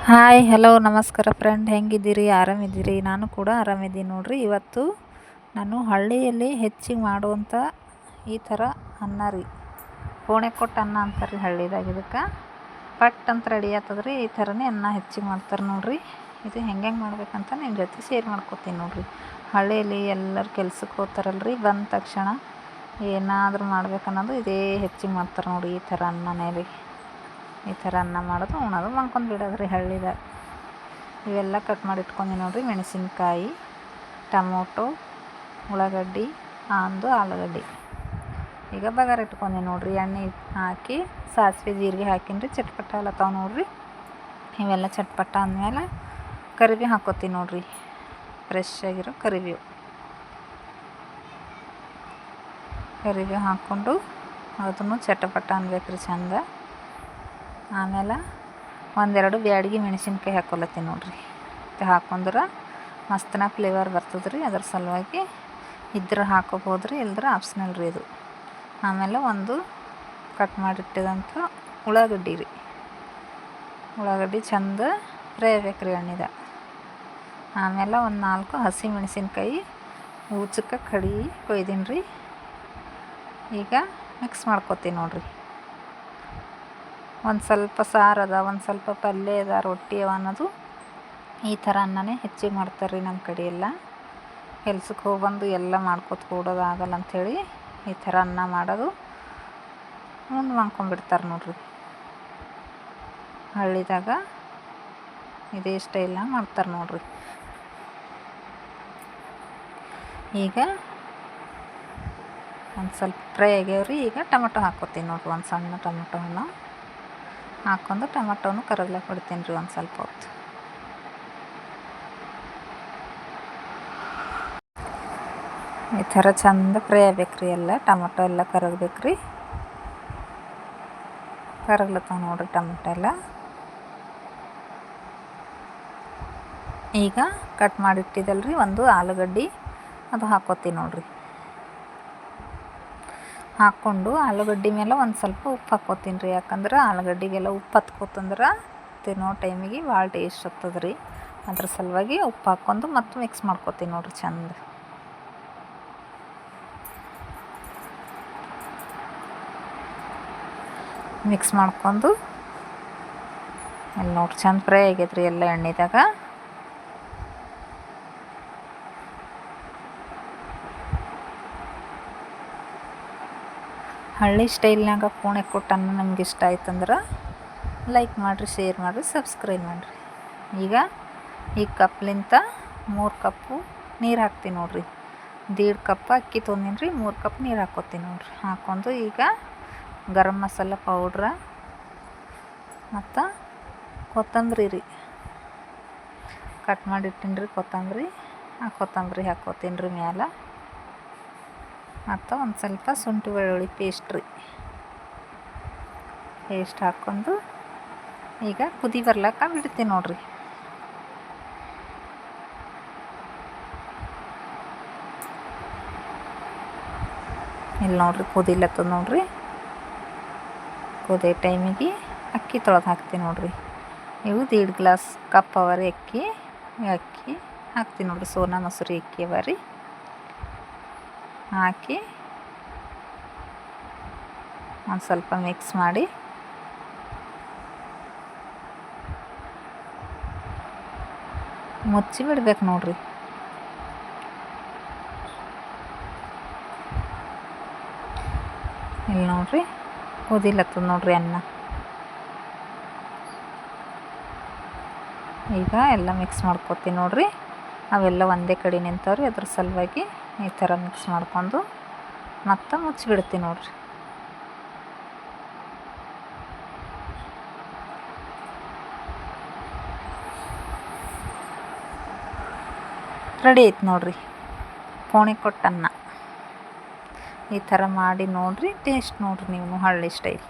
Hi hello ನಮಸ್ಕಾರ friend, ಹೆಂಗಿದ್ದೀರಿ? ಆರಾಮಿದ್ದೀರಿ? ನಾನು ಕೂಡ ಆರಾಮಿದ್ದೀನಿ ನೋಡ್ರಿ. ಇವತ್ತು ನಾನು ಹಳ್ಳಿಯಲ್ಲಿ ಹೆಚ್ಚಿಗೆ ಮಾಡುವಂಥ ಈ ಥರ ಅನ್ನ ರೀ, ಕೋಣೆ ಕೊಟ್ಟು ಅನ್ನ ಅಂತಾರೆ ರೀ ಹಳ್ಳಿದಾಗ. ಇದಕ್ಕೆ ಪಟ್ ಅಂತ ರೆಡಿ ಆಗ್ತದ್ರಿ. ಈ ಥರನೇ ಅನ್ನ ಹೆಚ್ಚಿಗೆ ಮಾಡ್ತಾರೆ ನೋಡ್ರಿ. ಇದು ಹೆಂಗೆ ಮಾಡ್ಬೇಕಂತ ನಿಮ್ಮ ಜೊತೆ ಶೇರ್ ಮಾಡ್ಕೊತೀನಿ ನೋಡ್ರಿ. ಹಳ್ಳಿಯಲ್ಲಿ ಎಲ್ಲರೂ ಕೆಲ್ಸಕ್ಕೆ ಹೋಗ್ತಾರಲ್ರಿ, ಬಂದ ತಕ್ಷಣ ಏನಾದರೂ ಮಾಡ್ಬೇಕನ್ನೋದು ಇದೇ ಹೆಚ್ಚಿಗೆ ಮಾಡ್ತಾರೆ ನೋಡಿರಿ. ಈ ಥರ ಅನ್ನನೇ ರೀ. ಈ ಥರ ಅನ್ನ ಮಾಡೋದು, ಉಣೋದು, ಮಲ್ಕೊಂಡು ಬಿಡೋದು ರೀ ಹಳ್ಳಿದಾಗ. ಇವೆಲ್ಲ ಕಟ್ ಮಾಡಿ ಇಟ್ಕೊಂಡು ನೋಡಿರಿ. ಮೆಣಸಿನ್ಕಾಯಿ, ಟೊಮೊಟೊ, ಉಳ್ಳಾಗಡ್ಡಿ, ಆಲೂಗಡ್ಡೆ. ಈಗ ಬಗಾರ ಇಟ್ಕೊಂಡು ನೋಡಿರಿ. ಎಣ್ಣೆ ಹಾಕಿ ಸಾಸಿವೆ ಜೀರಿಗೆ ಹಾಕಿನ್ರಿ. ಚಟ್ಪಟ ಅಲ್ಲತ್ತಾವ ನೋಡಿರಿ. ಇವೆಲ್ಲ ಚಟ್ಪಟ ಅಂದಮೇಲೆ ಕರಿಬೇವು ಹಾಕ್ಕೋತೀನಿ ನೋಡಿರಿ. ಫ್ರೆಶ್ ಆಗಿರೋ ಕರಿಬೇವು ಹಾಕ್ಕೊಂಡು ಅದನ್ನು ಚಟಪಟ ಅನ್ಬೇಕ್ರಿ ಚಂದ. ಆಮೇಲೆ ಒಂದೆರಡು ಬ್ಯಾಡಗಿ ಮೆಣಸಿನ್ಕಾಯಿ ಹಾಕ್ಕೊಳತ್ತೀನಿ ನೋಡಿರಿ. ಹಾಕೊಂಡ್ರೆ ಮಸ್ತನ ಫ್ಲೇವರ್ ಬರ್ತದೆ ರೀ. ಅದ್ರ ಸಲುವಾಗಿ ಇದ್ರೆ ಹಾಕೋಬೋದು ರೀ, ಇಲ್ದ್ರೆ ಆಪ್ಷನಲ್ ರೀ ಇದು. ಆಮೇಲೆ ಒಂದು ಕಟ್ ಮಾಡಿಟ್ಟಿದಂಥ ಉಳ್ಳಾಗಡ್ಡಿ ರೀ. ಉಳ್ಳಾಗಡ್ಡಿ ಚಂದ ಫ್ರೈ ಆಗ್ಬೇಕು ಎಣ್ಣೆದ. ಆಮೇಲೆ ಒಂದು 4 ಹಸಿ ಮೆಣಸಿನ್ಕಾಯಿ ಉಚ್ಚಕ್ಕೆ ಕಡಿ ಕೊಯ್ದೀನಿ ರೀ. ಈಗ ಮಿಕ್ಸ್ ಮಾಡ್ಕೊತೀನಿ ನೋಡಿರಿ. ಒಂದು ಸ್ವಲ್ಪ ಸಾರದ, ಒಂದು ಸ್ವಲ್ಪ ಪಲ್ಯ ಅದ, ರೊಟ್ಟಿ ಅವ ಅನ್ನೋದು ಈ ಥರ ಅನ್ನನೇ ಹೆಚ್ಚಿಗೆ ಮಾಡ್ತಾರೆ ರೀ ನಮ್ಮ ಕಡೆ ಎಲ್ಲ. ಕೆಲ್ಸಕ್ಕೆ ಹೋಗ್ಬಂದು ಎಲ್ಲ ಮಾಡ್ಕೊತ ಕೂಡೋದು ಆಗಲ್ಲ ಅಂಥೇಳಿ ಈ ಥರ ಅನ್ನ ಮಾಡೋದು, ಮುಂದೆ ಮಾಡ್ಕೊಂಬಿಡ್ತಾರೆ ನೋಡಿರಿ. ಹಳ್ಳಿದಾಗ ಇದೇ ಸ್ಟೈಲ್ನಾಗ ಮಾಡ್ತಾರೆ ನೋಡಿರಿ. ಈಗ ಒಂದು ಸ್ವಲ್ಪ ಫ್ರೈ ಆಗ್ಯಾವ್ರಿ. ಈಗ ಟೊಮೊಟೊ ಹಾಕ್ಕೊತೀನಿ ನೋಡಿರಿ. ಒಂದು ಸಣ್ಣ ಟೊಮೊಟೊವನ್ನು ಹಾಕ್ಕೊಂಡು ಟೊಮೊಟೊನು ಕರಗ್ಲಕ್ಕೆ ಬಿಡ್ತೀನಿ ರೀ ಒಂದು ಸ್ವಲ್ಪ ಹೊತ್ತು. ಈ ಥರ ಚಂದ ಫ್ರೈ ಆಗ್ಬೇಕ್ರಿ. ಎಲ್ಲ ಟೊಮೊಟೊ ಎಲ್ಲ ಕರಗ್ಬೇಕ್ರಿ. ಕರಗ್ಲತ್ತಾವ ನೋಡಿರಿ ಟೊಮೊಟೊ ಎಲ್ಲ. ಈಗ ಕಟ್ ಮಾಡಿಟ್ಟಿದ್ದಲ್ರಿ ಒಂದು ಆಲೂಗಡ್ಡೆ, ಅದು ಹಾಕ್ಕೋತೀನಿ ನೋಡಿರಿ. ಹಾಕ್ಕೊಂಡು ಆಲೂಗಡ್ಡೆ ಮೇಲೆ ಒಂದು ಸ್ವಲ್ಪ ಉಪ್ಪು ಹಾಕ್ಕೋತೀನಿ ರೀ. ಯಾಕಂದ್ರೆ ಆಲೂಗಡ್ಡೆಗೆಲ್ಲ ಉಪ್ಪು ಹತ್ಕೋತಂದ್ರೆ ತಿನ್ನೋ ಟೈಮಿಗೆ ಭಾಳ ಟೇಸ್ಟ್ ಆಗ್ತದೆ ರೀ. ಅದ್ರ ಸಲುವಾಗಿ ಉಪ್ಪು ಹಾಕ್ಕೊಂಡು ಮತ್ತು ಮಿಕ್ಸ್ ಮಾಡ್ಕೋತೀನಿ ನೋಡಿರಿ ಚಂದ. ಮಿಕ್ಸ್ ಮಾಡ್ಕೊಂಡು ಇಲ್ಲಿ ನೋಡಿರಿ ಚಂದ ಫ್ರೈ ಆಗೈತೆ ರೀ ಎಲ್ಲ ಎಣ್ಣೆದಾಗ. ಹಳ್ಳಿ ಸ್ಟೈಲ್ನಾಗ ಕೋಣೆ ಕೊಟ್ಟು ಅನ್ನ ನಮ್ಗೆ ಇಷ್ಟ ಆಯ್ತಂದ್ರೆ ಲೈಕ್ ಮಾಡಿರಿ, ಶೇರ್ ಮಾಡಿರಿ, ಸಬ್ಸ್ಕ್ರೈಬ್ ಮಾಡಿರಿ. ಈಗ ಈ ಕಪ್ಲಿಂತ 3 ಕಪ್ಪು ನೀರು ಹಾಕ್ತೀನಿ ನೋಡಿರಿ. 1.5 ಕಪ್ ಅಕ್ಕಿ ತೊಗೊಂಡಿನಿ ರೀ. 3 ಕಪ್ ನೀರು ಹಾಕ್ಕೋತೀನಿ ನೋಡಿರಿ. ಹಾಕ್ಕೊಂಡು ಈಗ ಗರಂ ಮಸಾಲ ಪೌಡ್ರ ಮತ್ತು ಕೊತ್ತಂಬರಿ ರೀ, ಕಟ್ ಮಾಡಿಟ್ಟಿನಿ ರೀ ಕೊತ್ತಂಬರಿ. ಕೊತ್ತಂಬರಿ ಹಾಕ್ಕೋತೀನಿ ರೀ ಮ್ಯಾಲೆ. ಮತ್ತು ಒಂದು ಸ್ವಲ್ಪ ಶುಂಠಿ ಬೆಳ್ಳುಳ್ಳಿ ಪೇಸ್ಟ್ ರೀ, ಪೇಸ್ಟ್ ಹಾಕ್ಕೊಂಡು ಈಗ ಕುದಿ ಬರ್ಲಕ್ಕ ಬಿಡ್ತೀನಿ ನೋಡಿರಿ. ಇಲ್ಲಿ ನೋಡಿರಿ ಕುದಿಲತ್ತದ ನೋಡಿರಿ. ಕುದಿಯೋ ಟೈಮಿಗೆ ಅಕ್ಕಿ ತೊಳೆದು ಹಾಕ್ತೀನಿ ನೋಡಿರಿ. ಇವು 1.5 ಗ್ಲಾಸ್ ಕಪ್ ಅವ ರೀ ಅಕ್ಕಿ ಹಾಕ್ತೀನಿ ನೋಡಿರಿ. ಸೋನಾ ಮಸೂರಿ ಅಕ್ಕಿ ಅವ ರೀ. ಹಾಕಿ ಒಂದು ಸ್ವಲ್ಪ ಮಿಕ್ಸ್ ಮಾಡಿ ಮುಚ್ಚಿ ಬಿಡ್ಬೇಕು ನೋಡಿರಿ. ಇಲ್ಲಿ ನೋಡಿರಿ ಕುದಿಲತ್ತದ ನೋಡಿರಿ ಅನ್ನ. ಈಗ ಎಲ್ಲ ಮಿಕ್ಸ್ ಮಾಡ್ಕೊತೀನಿ ನೋಡಿರಿ. ಅವೆಲ್ಲ ಒಂದೇ ಕಡೆ ನಿಂತವ್ರಿ. ಅದ್ರ ಸಲುವಾಗಿ ಈ ಥರ ಮಿಕ್ಸ್ ಮಾಡ್ಕೊಂಡು ಮತ್ತೆ ಮುಚ್ಚಿಬಿಡ್ತೀನಿ ನೋಡಿರಿ. ರೆಡಿ ಐತೆ ನೋಡಿರಿ ಕೋಣೆ ಕೊಟ್ಟು ಅನ್ನ. ಈ ಥರ ಮಾಡಿ ನೋಡಿರಿ, ಟೇಸ್ಟ್ ನೋಡಿರಿ ನೀವು ಹಳ್ಳಿ ಸ್ಟೈಲ್.